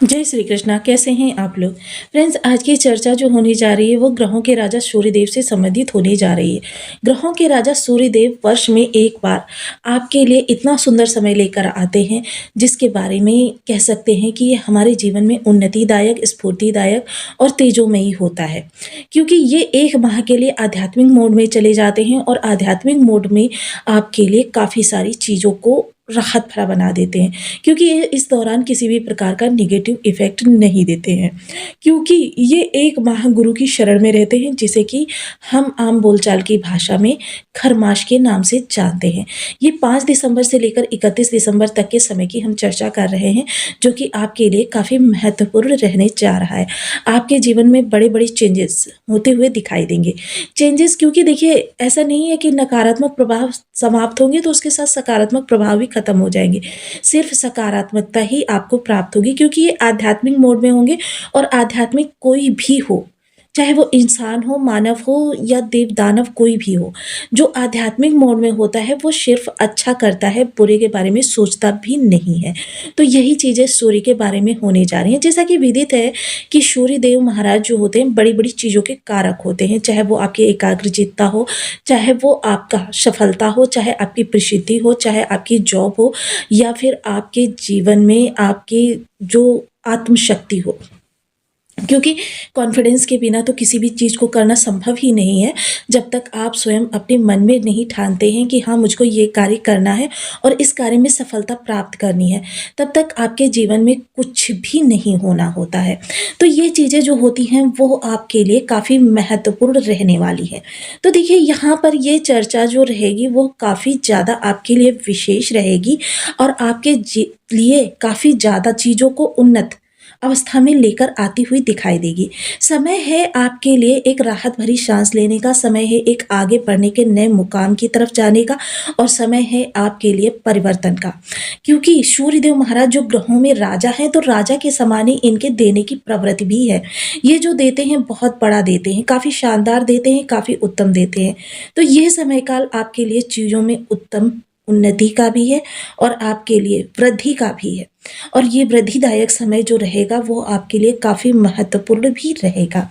जय श्री कृष्णा। कैसे हैं आप लोग? फ्रेंड्स, आज की चर्चा जो होने जा रही है वो ग्रहों के राजा सूर्यदेव से संबंधित होने जा रही है। ग्रहों के राजा सूर्यदेव वर्ष में एक बार आपके लिए इतना सुंदर समय लेकर आते हैं जिसके बारे में कह सकते हैं कि ये हमारे जीवन में उन्नतिदायक, स्फूर्तिदायक और तेजोमयी होता है, क्योंकि ये एक माह के लिए आध्यात्मिक मोड में चले जाते हैं और आध्यात्मिक मोड में आपके लिए काफ़ी सारी चीज़ों को राहत भरा बना देते हैं, क्योंकि ये इस दौरान किसी भी प्रकार का नेगेटिव इफ़ेक्ट नहीं देते हैं, क्योंकि ये एक माह गुरु की शरण में रहते हैं, जिसे कि हम आम बोलचाल की भाषा में खरमास के नाम से जानते हैं। ये 5 दिसंबर से लेकर 31 दिसंबर तक के समय की हम चर्चा कर रहे हैं, जो कि आपके लिए काफ़ी महत्वपूर्ण रहने जा रहा है। आपके जीवन में बड़े-बड़े चेंजेस होते हुए दिखाई देंगे। चेंजेस, क्योंकि देखिए ऐसा नहीं है कि नकारात्मक प्रभाव समाप्त होंगे तो उसके साथ सकारात्मक प्रभाव भी खत्म हो जाएँगे। सिर्फ़ सकारात्मकता ही आपको प्राप्त होगी, क्योंकि ये आध्यात्मिक मोड में होंगे और आध्यात्मिक कोई भी हो, चाहे वो इंसान हो, मानव हो या देव-दानव कोई भी हो, जो आध्यात्मिक मोड में होता है वो सिर्फ़ अच्छा करता है, बुरे के बारे में सोचता भी नहीं है। तो यही चीज़ें सूर्य के बारे में होने जा रही हैं। जैसा कि विदित है कि सूर्य देव महाराज जो होते हैं बड़ी-बड़ी चीज़ों के कारक होते हैं, चाहे वो आपकी एकाग्रचित्तता हो, चाहे वो आपका सफलता हो, चाहे आपकी प्रसिद्धि हो, चाहे आपकी जॉब हो या फिर आपके जीवन में आपकी जो आत्मशक्ति हो। क्योंकि कॉन्फिडेंस के बिना तो किसी भी चीज़ को करना संभव ही नहीं है, जब तक आप स्वयं अपने मन में नहीं ठानते हैं कि हाँ, मुझको ये कार्य करना है और इस कार्य में सफलता प्राप्त करनी है, तब तक आपके जीवन में कुछ भी नहीं होना होता है। तो ये चीज़ें जो होती हैं वो आपके लिए काफ़ी महत्वपूर्ण रहने वाली है। तो देखिए, यहाँ पर ये चर्चा जो रहेगी वो काफ़ी ज़्यादा आपके लिए विशेष रहेगी और आपके लिए काफ़ी ज़्यादा चीज़ों को उन्नत अवस्था में लेकर आती हुई दिखाई देगी। समय है आपके लिए एक राहत भरी साँस लेने का, समय है एक आगे बढ़ने के नए मुकाम की तरफ जाने का और समय है आपके लिए परिवर्तन का। क्योंकि सूर्यदेव महाराज जो ग्रहों में राजा हैं, तो राजा के समान ही इनके देने की प्रवृत्ति भी है। ये जो देते हैं बहुत बड़ा देते हैं, काफ़ी शानदार देते हैं, काफ़ी उत्तम देते हैं। तो यह समय काल आपके लिए चीज़ों में उत्तम उन्नति का भी है और आपके लिए वृद्धि का भी है। और ये वृद्धिदायक समय जो रहेगा वो आपके लिए काफ़ी महत्वपूर्ण भी रहेगा।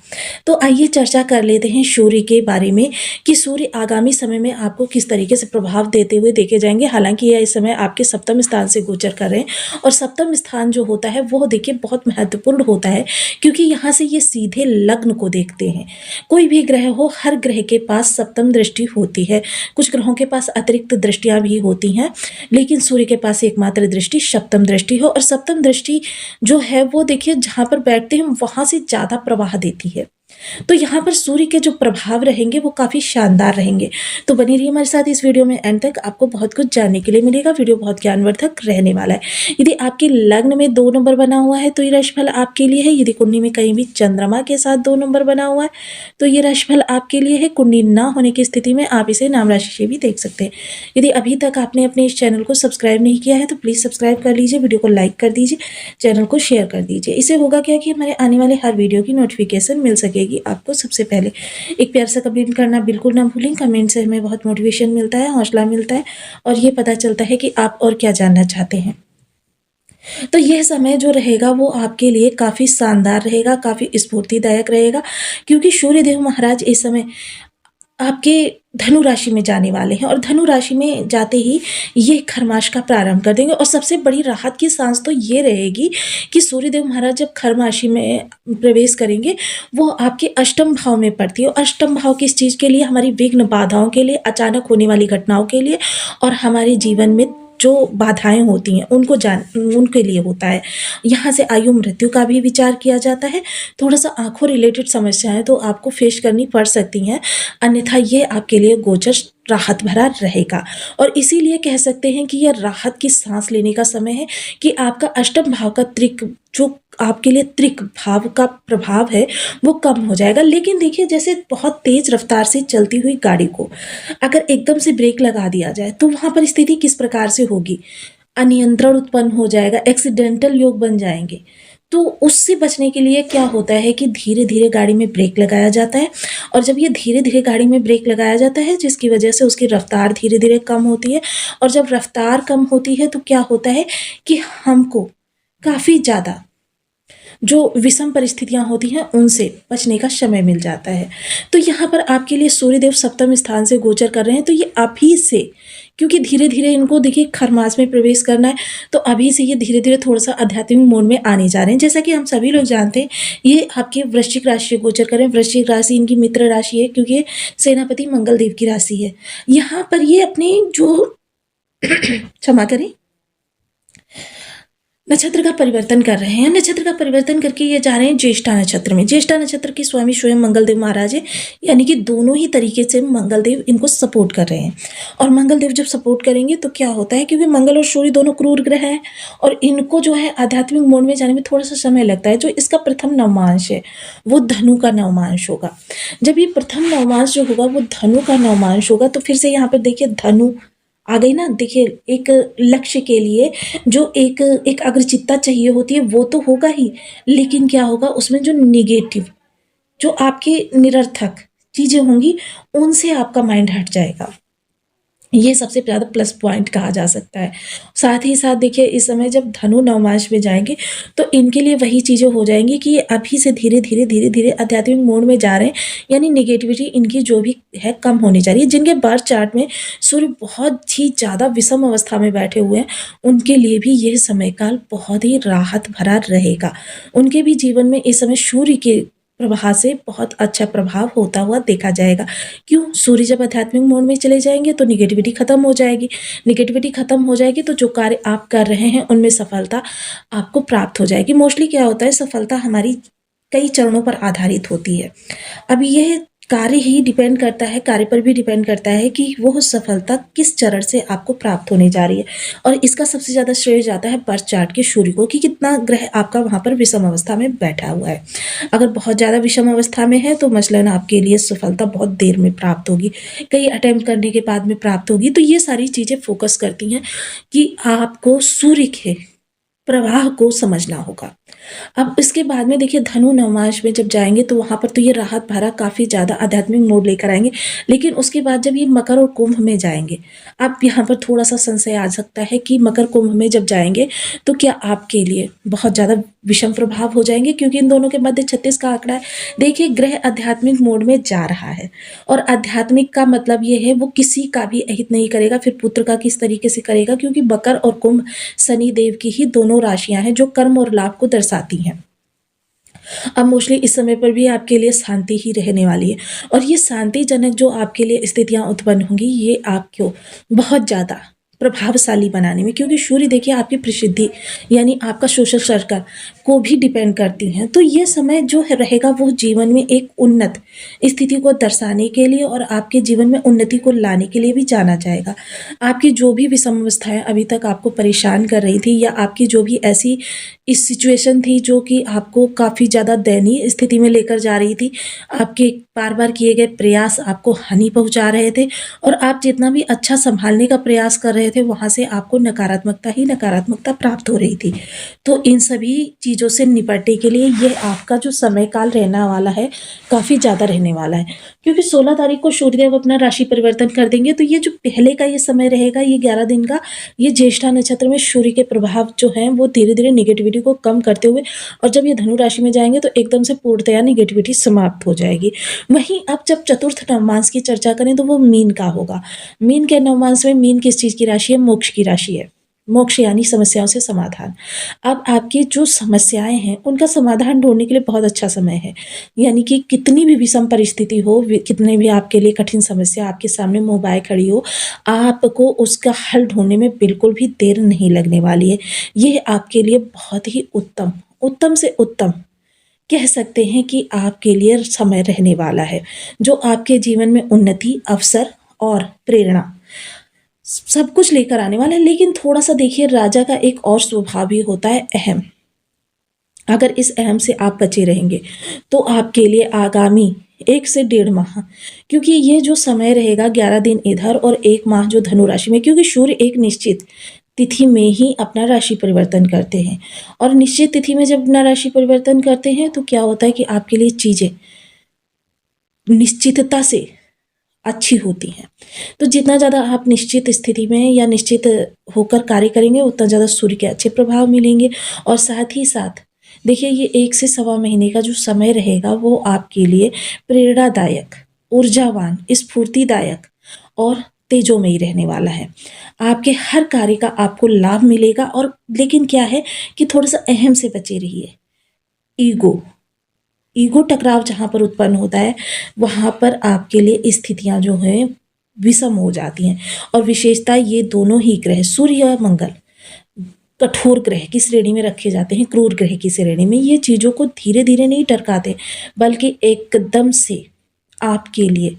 तो आइए चर्चा कर लेते हैं सूर्य के बारे में कि सूर्य आगामी समय में आपको किस तरीके से प्रभाव देते हुए देखे जाएँगे। हालाँकि यह इस समय आपके सप्तम स्थान से गोचर कर रहे हैं और सप्तम स्थान जो होता है वो देखिए बहुत महत्वपूर्ण होता है, क्योंकि यहाँ से ये सीधे लग्न को देखते हैं। कोई भी ग्रह हो, हर ग्रह के पास सप्तम दृष्टि होती है। कुछ ग्रहों के पास अतिरिक्त दृष्टियाँ भी होती हैं, लेकिन सूर्य के पास एकमात्र दृष्टि सप्तम दृष्टि हो और सप्तम दृष्टि जो है वो देखिए जहाँ पर बैठते हैं वहाँ से ज़्यादा प्रवाह देती है। तो यहाँ पर सूर्य के जो प्रभाव रहेंगे वो काफ़ी शानदार रहेंगे। तो बनी रहिए हमारे साथ इस वीडियो में, एंड तक आपको बहुत कुछ जानने के लिए मिलेगा। वीडियो बहुत ज्ञानवर्धक रहने वाला है। यदि आपके लग्न में 2 नंबर बना हुआ है तो ये राशिफल आपके लिए है। यदि कुंडली में कहीं भी चंद्रमा के साथ 2 नंबर बना हुआ है तो ये राशिफल आपके लिए है। कुंडली ना होने की स्थिति में आप इसे नाम राशि से भी देख सकते हैं। यदि अभी तक आपने अपने इस चैनल को सब्सक्राइब नहीं किया है तो प्लीज़ सब्सक्राइब कर लीजिए, वीडियो को लाइक कर दीजिए, चैनल को शेयर कर दीजिए। इससे होगा क्या कि हमारे आने वाले हर वीडियो की नोटिफिकेशन मिल सकेगी आपको सबसे पहले। एक प्यार सा कमेंट करना बिल्कुल ना भूलें। कमेंट से हमें बहुत मोटिवेशन मिलता है, हौसला मिलता है और ये पता चलता है कि आप और क्या जानना चाहते हैं। तो यह समय जो रहेगा वो आपके लिए काफ़ी शानदार रहेगा, काफ़ी स्फूर्तिदायक रहेगा, क्योंकि सूर्यदेव महाराज इस समय आपके धनु राशि में जाने वाले हैं और धनु राशि में जाते ही ये खरमास का प्रारंभ कर देंगे। और सबसे बड़ी राहत की सांस तो ये रहेगी कि सूर्यदेव महाराज जब खर्म राशि में प्रवेश करेंगे वो आपके अष्टम भाव में पड़ती है। और अष्टम भाव किस चीज़ के लिए? हमारी विघ्न बाधाओं के लिए, अचानक होने वाली घटनाओं के लिए और हमारे जीवन में जो बाधाएं होती हैं उनके लिए होता है। यहाँ से आयु मृत्यु का भी विचार किया जाता है। थोड़ा सा आँखों रिलेटेड समस्याएं तो आपको फेस करनी पड़ सकती हैं, अन्यथा ये आपके लिए गोचर राहत भरा रहेगा। और इसीलिए कह सकते हैं कि यह राहत की सांस लेने का समय है कि आपका अष्टम भाव का जो आपके लिए त्रिक भाव का प्रभाव है वो कम हो जाएगा। लेकिन देखिए, जैसे बहुत तेज रफ्तार से चलती हुई गाड़ी को अगर एकदम से ब्रेक लगा दिया जाए तो वहाँ पर स्थिति किस प्रकार से होगी? अनियंत्रण उत्पन्न हो जाएगा, एक्सीडेंटल योग बन जाएंगे। तो उससे बचने के लिए क्या होता है कि धीरे धीरे गाड़ी में ब्रेक लगाया जाता है और जब ये धीरे धीरे गाड़ी में ब्रेक लगाया जाता है जिसकी वजह से उसकी रफ्तार धीरे धीरे कम होती है और जब रफ्तार कम होती है तो क्या होता है कि हमको काफ़ी ज़्यादा जो विषम परिस्थितियाँ होती हैं उनसे बचने का समय मिल जाता है। तो यहाँ पर आपके लिए सूर्यदेव सप्तम स्थान से गोचर कर रहे हैं, तो ये अभी से, क्योंकि धीरे-धीरे इनको देखिए खरमास में प्रवेश करना है, तो अभी से ये धीरे-धीरे थोड़ा-सा आध्यात्मिक मोड में आने जा रहे हैं। जैसा कि हम सभी लोग जानते हैं, ये आपके वृश्चिक राशि से गोचर कर रहे हैं। वृश्चिक राशि इनकी मित्र राशि है, क्योंकि ये सेनापति मंगल देव की राशि है। यहाँ पर ये अपनी जो क्षमा करें, नक्षत्र का परिवर्तन कर रहे हैं। नक्षत्र का परिवर्तन करके ये जा रहे हैं ज्येष्ठा नक्षत्र में। ज्येष्ठा नक्षत्र के स्वामी स्वयं मंगलदेव महाराज है, यानी कि दोनों ही तरीके से मंगलदेव इनको सपोर्ट कर रहे हैं। और मंगलदेव जब सपोर्ट करेंगे तो क्या होता है, क्योंकि मंगल और सूर्य दोनों क्रूर ग्रह हैं और इनको जो है आध्यात्मिक मोड में जाने में थोड़ा सा समय लगता है। जो इसका प्रथम नवमांश है वो धनु का नवमांश होगा। जब ये प्रथम नवमांश जो होगा वो धनु का नवमांश होगा, तो फिर से यहाँ पर देखिए धनु आ गई ना। देखिए एक लक्ष्य के लिए जो एक अग्रचित्ता चाहिए होती है वो तो होगा ही, लेकिन क्या होगा उसमें जो निगेटिव, जो आपके निरर्थक चीज़ें होंगी उनसे आपका माइंड हट जाएगा। ये सबसे ज़्यादा प्लस पॉइंट कहा जा सकता है। साथ ही साथ देखिए इस समय जब धनु नवमांश में जाएंगे तो इनके लिए वही चीज़ें हो जाएंगी कि ये अभी से धीरे धीरे धीरे धीरे आध्यात्मिक मोड में जा रहे हैं, यानी नेगेटिविटी इनकी जो भी है कम होनी चाहिए। जिनके बर्थ चार्ट में सूर्य बहुत ही ज़्यादा विषम अवस्था में बैठे हुए हैं उनके लिए भी यह समय काल बहुत ही राहत भरा रहेगा। उनके भी जीवन में इस समय सूर्य के प्रभाव से बहुत अच्छा प्रभाव होता हुआ देखा जाएगा। क्यों? सूर्य जब आध्यात्मिक मोड में चले जाएंगे तो निगेटिविटी खत्म हो जाएगी। निगेटिविटी खत्म हो जाएगी तो जो कार्य आप कर रहे हैं उनमें सफलता आपको प्राप्त हो जाएगी। मोस्टली क्या होता है, सफलता हमारी कई चरणों पर आधारित होती है। अब यह कार्य ही डिपेंड करता है, कार्य पर भी डिपेंड करता है कि वो सफलता किस चरण से आपको प्राप्त होने जा रही है। और इसका सबसे ज़्यादा श्रेय जाता है बर्थ चार्ट के सूर्य को, कि कितना ग्रह आपका वहाँ पर विषम अवस्था में बैठा हुआ है। अगर बहुत ज़्यादा विषम अवस्था में है तो मसलन आपके लिए सफलता बहुत देर में प्राप्त होगी, कई अटेम्प्ट करने के बाद में प्राप्त होगी। तो ये सारी चीज़ें फोकस करती हैं कि आपको सूर्य के प्रवाह को समझना होगा। अब इसके बाद में देखिए धनु नवमांश में जब जाएंगे तो वहाँ पर तो ये राहत भरा काफ़ी ज़्यादा आध्यात्मिक मोड लेकर आएंगे, लेकिन उसके बाद जब ये मकर और कुंभ में जाएंगे, अब यहाँ पर थोड़ा सा संशय आ सकता है कि मकर कुंभ में जब जाएंगे तो क्या आपके लिए बहुत ज़्यादा विषम प्रभाव हो जाएंगे, क्योंकि इन दोनों के मध्य 36 का आंकड़ा है। देखिए ग्रह आध्यात्मिक मोड में जा रहा है और आध्यात्मिक का मतलब ये है वो किसी का भी अहित नहीं करेगा, फिर पुत्र का किस तरीके से करेगा, क्योंकि मकर और कुंभ शनि देव की ही दोनों राशियां हैं जो कर्म और लाभ को दर्शाती हैं। अब मोस्टली इस समय पर भी आपके लिए शांति ही रहने वाली है और ये शांतिजनक जो आपके लिए स्थितियां उत्पन्न होंगी ये आपको बहुत ज़्यादा प्रभावशाली बनाने में, क्योंकि सूर्य देखिए आपकी प्रसिद्धि यानी आपका सोशल सर्कल को भी डिपेंड करती हैं। तो ये समय जो रहेगा वो जीवन में एक उन्नत स्थिति को दर्शाने के लिए और आपके जीवन में उन्नति को लाने के लिए भी जाना जाएगा। आपकी जो भी विषम अवस्थाएं अभी तक आपको परेशान कर रही थी या आपकी जो भी ऐसी इस सिचुएशन थी जो कि आपको काफ़ी ज़्यादा दयनीय स्थिति में लेकर जा रही थी, आपके बार बार किए गए प्रयास आपको हानि पहुंचा रहे थे और आप जितना भी अच्छा संभालने का प्रयास कर रहे थे वहाँ से आपको नकारात्मकता ही नकारात्मकता प्राप्त हो रही थी। तो इन सभी चीज़ों से निपटने के लिए ये आपका जो समय काल रहने वाला है काफ़ी ज़्यादा रहने वाला है, क्योंकि 16 तारीख को सूर्यदेव अपना राशि परिवर्तन कर देंगे। तो ये जो पहले का ये समय रहेगा ये 11 दिन का, ये ज्येष्ठा नक्षत्र में सूर्य के प्रभाव जो हैं वो धीरे धीरे निगेटिविटी को कम करते हुए, और जब ये धनु राशि में जाएंगे तो एकदम से पूर्णतया निगेटिविटी समाप्त हो जाएगी। वहीं अब जब चतुर्थ नवमांश की चर्चा करें तो वो मीन का होगा। मीन के नवमांश में, मीन किस चीज़ की राशि है? मोक्ष की राशि है। मोक्ष यानी समस्याओं से समाधान। अब आपकी जो समस्याएं हैं उनका समाधान ढूंढने के लिए बहुत अच्छा समय है, यानी कि कितनी भी विषम परिस्थिति हो, कितने भी आपके लिए कठिन समस्या आपके सामने मुँह बाए खड़ी हो, आपको उसका हल ढूंढने में बिल्कुल भी देर नहीं लगने वाली है। ये आपके लिए बहुत ही उत्तम, उत्तम से उत्तम कह सकते हैं कि आपके लिए समय रहने वाला है, जो आपके जीवन में उन्नति, अवसर और प्रेरणा सब कुछ लेकर आने वाला है। लेकिन थोड़ा सा देखिए राजा का एक और स्वभाव भी होता है अहम। अगर इस अहम से आप बचे रहेंगे तो आपके लिए आगामी 1 से 1.5 माह, क्योंकि ये जो समय रहेगा 11 दिन इधर और 1 माह जो धनु राशि में, क्योंकि सूर्य एक निश्चित तिथि में ही अपना राशि परिवर्तन करते हैं और निश्चित तिथि में जब अपना राशि परिवर्तन करते हैं तो क्या होता है कि आपके लिए चीज़ें निश्चितता से अच्छी होती हैं। तो जितना ज़्यादा आप निश्चित स्थिति में या निश्चित होकर कार्य करेंगे उतना ज़्यादा सूर्य के अच्छे प्रभाव मिलेंगे और साथ ही साथ देखिए ये 1 से सवा महीने का जो समय रहेगा वो आपके लिए प्रेरणादायक, ऊर्जावान, स्फूर्तिदायक और तेजोमयी रहने वाला है। आपके हर कार्य का आपको लाभ मिलेगा और लेकिन क्या है कि थोड़ा-सा अहम से बचे रहिए। ईगो, ईगो टकराव जहाँ पर उत्पन्न होता है, वहाँ पर आपके लिए स्थितियाँ जो हैं विषम हो जाती हैं और विशेषतः ये दोनों ही ग्रह सूर्य और मंगल कठोर ग्रह की श्रेणी में रखे जाते हैं, क्रूर ग्रह की श्रेणी में। ये चीज़ों को धीरे-धीरे नहीं टरकाते, बल्कि एकदम से आपके लिए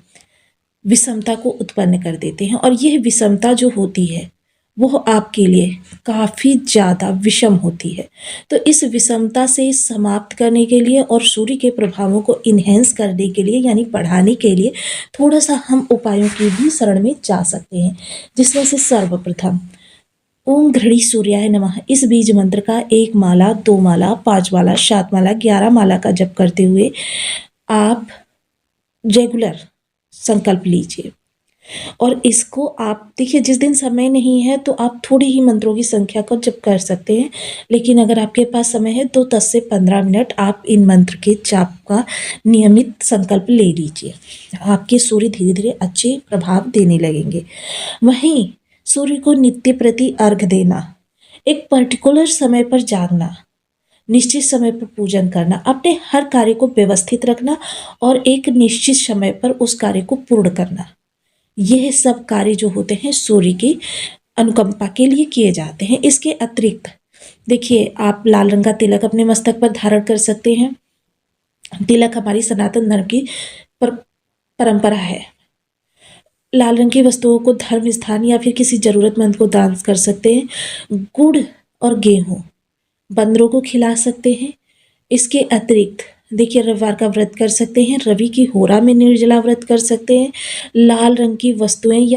विषमता को उत्पन्न कर देते हैं और यह विषमता जो होती है, वो आपके लिए काफ़ी ज़्यादा विषम होती है। तो इस विषमता से समाप्त करने के लिए और सूर्य के प्रभावों को एनहांस करने के लिए यानी बढ़ाने के लिए थोड़ा-सा हम उपायों की भी शरण में जा सकते हैं, जिसमें से सर्वप्रथम ओम घृणी सूर्याय नमः इस बीज मंत्र का 1 माला, 2 माला, 5 माला, 7 माला, 11 माला का जप करते हुए आप रेगुलर संकल्प लीजिए। और इसको आप देखिए जिस दिन समय नहीं है तो आप थोड़ी ही मंत्रों की संख्या का जप कर सकते हैं, लेकिन अगर आपके पास समय है तो 10 से 15 मिनट आप इन मंत्र के जाप का नियमित संकल्प ले लीजिए। आपके सूर्य धीरे-धीरे अच्छे प्रभाव देने लगेंगे। वहीं सूर्य को नित्य प्रति अर्घ देना, एक पर्टिकुलर समय पर जागना, निश्चित समय पर पूजन करना, अपने हर कार्य को व्यवस्थित रखना और एक निश्चित समय पर उस कार्य को पूर्ण करना। यह सब कार्य जो होते हैं सूर्य की अनुकंपा के लिए किए जाते हैं। इसके अतिरिक्त देखिए आप लाल रंग का तिलक अपने मस्तक पर धारण कर सकते हैं। तिलक हमारी सनातन धर्म की परंपरा है। लाल रंग की वस्तुओं को धर्म स्थान या फिर किसी ज़रूरतमंद को दान कर सकते हैं। गुड़ और गेहूँ बंदरों को खिला सकते हैं। इसके अतिरिक्त देखिए रविवार का व्रत कर सकते हैं, रवि की होरा में निर्जला व्रत कर सकते हैं। लाल रंग की वस्तुएं या